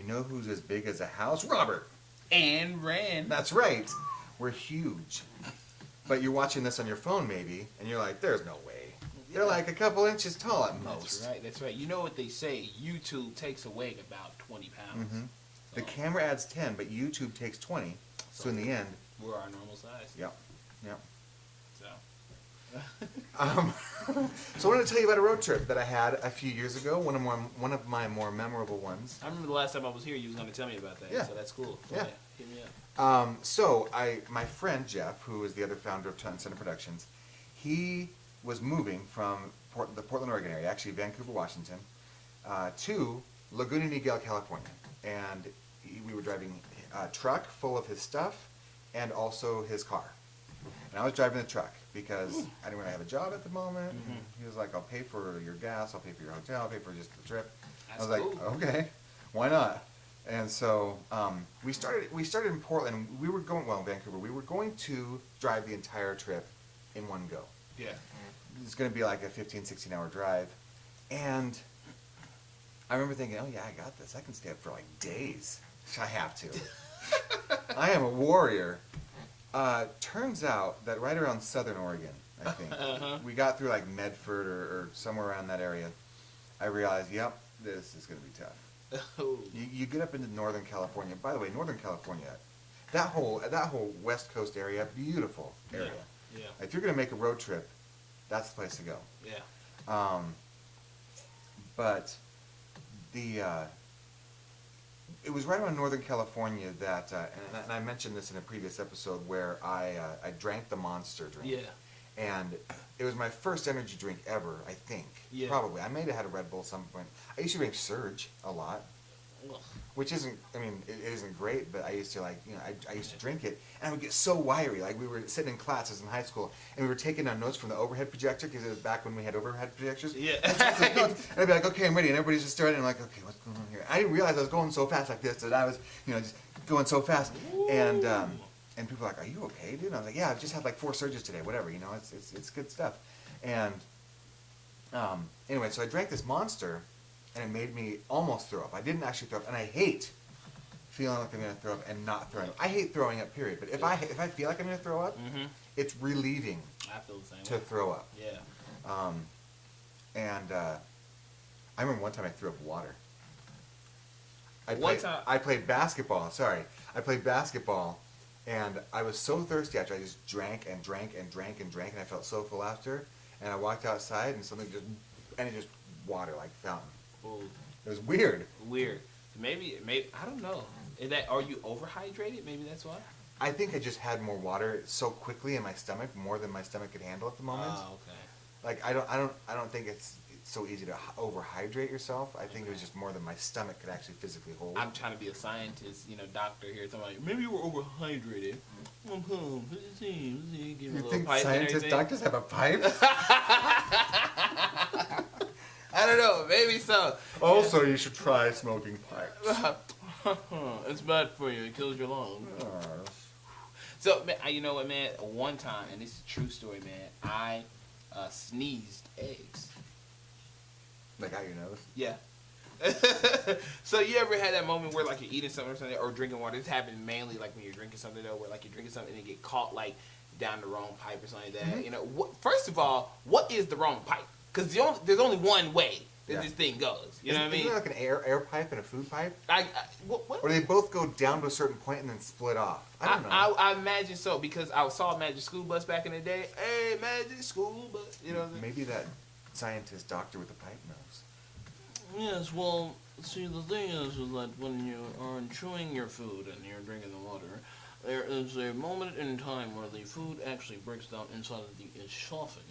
know who's as big as a house? Robert. And Rand. That's right. We're huge. But you're watching this on your phone maybe, and you're like, there's no way. They're like a couple inches tall at most. That's right. You know what they say, YouTube takes away about 20 pounds. Mm-hmm. So, The camera adds 10, but YouTube takes 20. So in the end... we're our normal size. Yep. Yep. So... So I wanted to tell you about a road trip that I had a few years ago, one of my more memorable ones. I remember the last time I was here, you was going to tell me about that. Yeah. So that's cool. Yeah. Hit me up. My friend Jeff, who is the other founder of Ton Center Productions, he was moving from the Portland, Oregon area, actually Vancouver, Washington, to Laguna Niguel, California. And we were driving a truck full of his stuff and also his car. And I was driving the truck because I didn't really have a job at the moment. Mm-hmm. He was like, I'll pay for your gas, I'll pay for your hotel, I'll pay for just the trip. That's I was cool. like, okay, why not? And so we started in Portland. We were going, Vancouver. We were going to drive the entire trip in one go. Yeah. It's going to be like a 15, 16-hour drive. And I remember thinking, oh yeah, I got this. I can stay up for like days. I have to. I am a warrior. Turns out that right around Southern Oregon, I think, we got through like Medford or somewhere around that area. I realized, yep, this is going to be tough. Oh. You get up into Northern California. By the way, Northern California, that whole West Coast area, beautiful area. Yeah. If you're going to make a road trip, that's the place to go. Yeah. But it was right around Northern California that, and I mentioned this in a previous episode where I drank the Monster drink. Yeah. And it was my first energy drink ever, I think. Yeah. Probably. I may have had a Red Bull at some point. I used to drink Surge a lot, which isn't, it isn't great, but I used to I used to drink it, and I would get so wiry. Like we were sitting in classes in high school, and we were taking down notes from the overhead projector, because it was back when we had overhead projectors. Yeah. And I'd be like, okay, I'm ready, and everybody's just staring, and I'm like, okay, what's going on here? I didn't realize I was going so fast like this, that I was, just going so fast, and people were like, are you okay, dude? And I was like, yeah, I've just had like 4 surges today, whatever, it's good stuff. And anyway, so I drank this Monster, and it made me almost throw up. I didn't actually throw up, and I hate feeling like I'm going to throw up and not throwing up. I hate throwing up, period. But if I feel like I'm going to throw up, it's relieving I feel the same to way. throw up. Yeah. I remember one time I threw up water. Time. I played basketball. Sorry. I played basketball, and I was so thirsty after. I just drank and drank and drank and drank, and I felt so full after. And I walked outside, and it just water, like fountain. Ooh. It was weird. Weird. Maybe I don't know. Are you overhydrated? Maybe that's why. I think I just had more water so quickly in my stomach, more than my stomach could handle at the moment. Oh, okay. Like I don't think it's so easy to overhydrate yourself. I think it was just more than my stomach could actually physically hold. I'm trying to be a scientist, doctor here. So I'm like, maybe you were overhydrated. You think scientists, doctors have a pipe? I don't know. Maybe so. Also, you should try smoking pipes. It's bad for you. It kills your lungs. So, man, you know what, man? One time, and this is a true story, man, I sneezed eggs. Like out your nose? Yeah. So you ever had that moment where like you're eating something or something or drinking water? This happens mainly like when you're drinking something though, where like you're drinking something and you get caught like down the wrong pipe or something like that. Mm-hmm. First of all, what is the wrong pipe? Because there's only one way that this thing goes. You know what I mean? Isn't there like an air pipe and a food pipe? What? Or they both go down to a certain point and then split off. I don't know. I imagine so because I saw a Magic School Bus back in the day. Hey, Magic School Bus. You know. Maybe that scientist doctor with the pipe knows. Yes, well, see, the thing is that when you are chewing your food and you're drinking the water, there is a moment in time where the food actually breaks down inside of the esophagus,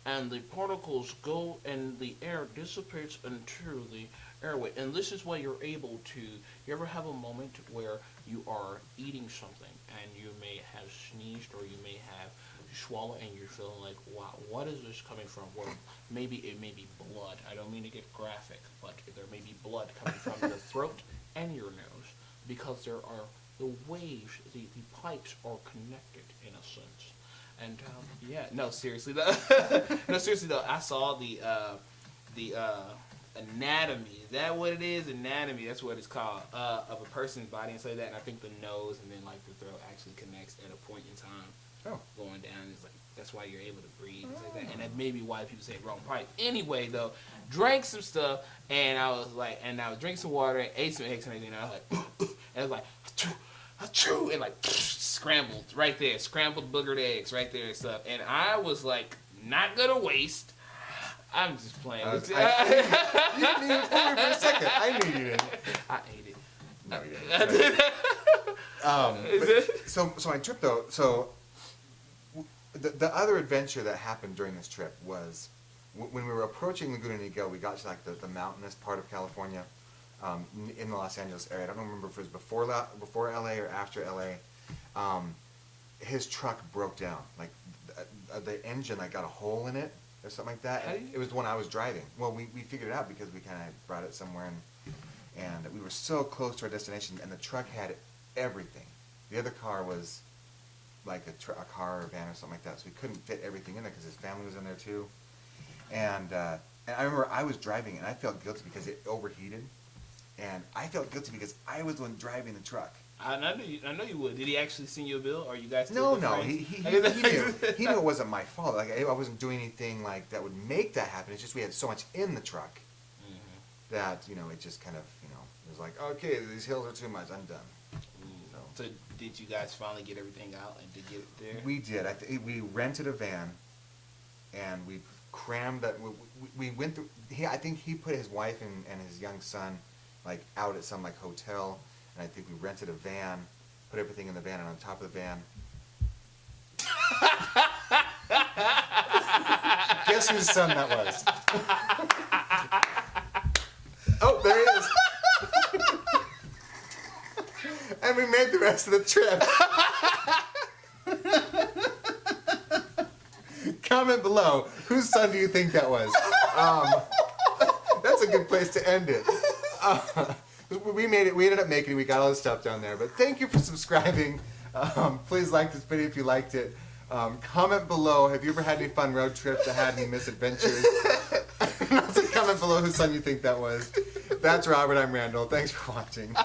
and the particles go and the air dissipates into the airway. And this is why you're able to, you ever have a moment where you are eating something and you may have sneezed or you may have swallowed and you're feeling like, wow, what is this coming from? Well, maybe it may be blood. I don't mean to get graphic, but there may be blood coming from your throat and your nose because there are the waves, the pipes are connected in a sense. And no, seriously though, I saw the anatomy. Is that what it is? Anatomy. That's what it's called. Of a person's body and stuff like that. And I think the nose and then like the throat actually connects at a point in time. Oh. Going down. It's like that's why you're able to breathe and stuff like that. And that may be why people say wrong pipe. Anyway, though, drank some stuff and I was drinking some water and ate some eggs and everything. And I was like, and I was like, achoo, and like scrambled right there, scrambled boogered eggs right there and stuff. And I was like, not gonna waste. I'm just playing. You didn't even fool me for a second. I knew you didn't. I ate it. No, you didn't. So my trip though. So the other adventure that happened during this trip was when we were approaching Laguna Niguel. We got to like the mountainous part of California, in the Los Angeles area. I don't remember if it was before LA or after LA. His truck broke down. Like the engine like got a hole in it or something like that. It was the one I was driving. Well, we figured it out because we kind of brought it somewhere and we were so close to our destination, and the truck had everything. The other car was like a car or a van or something like that, so we couldn't fit everything in there because his family was in there too. And I remember I was driving and I felt guilty because it overheated, and I felt guilty because I was the one driving the truck. I know you would. Did he actually send you a bill, or you guys? No. He knew it wasn't my fault. Like I wasn't doing anything like that would make that happen. It's just we had so much in the truck that it just kind of it was like, okay, these hills are too much. I'm done. So did you guys finally get everything out and did get it there? We did. We rented a van, and we crammed that. We went through. I think he put his wife and his young son like out at some like hotel. And I think we rented a van, put everything in the van, and on top of the van. Guess whose son that was? Oh, there he is. And we made the rest of the trip. Comment below, whose son do you think that was? That's a good place to end it. We made it. We ended up making it. We got all the stuff down there. But thank you for subscribing. Please like this video if you liked it. Comment below. Have you ever had any fun road trips or had any misadventures? Also comment below whose son you think that was. That's Robert. I'm Randall. Thanks for watching.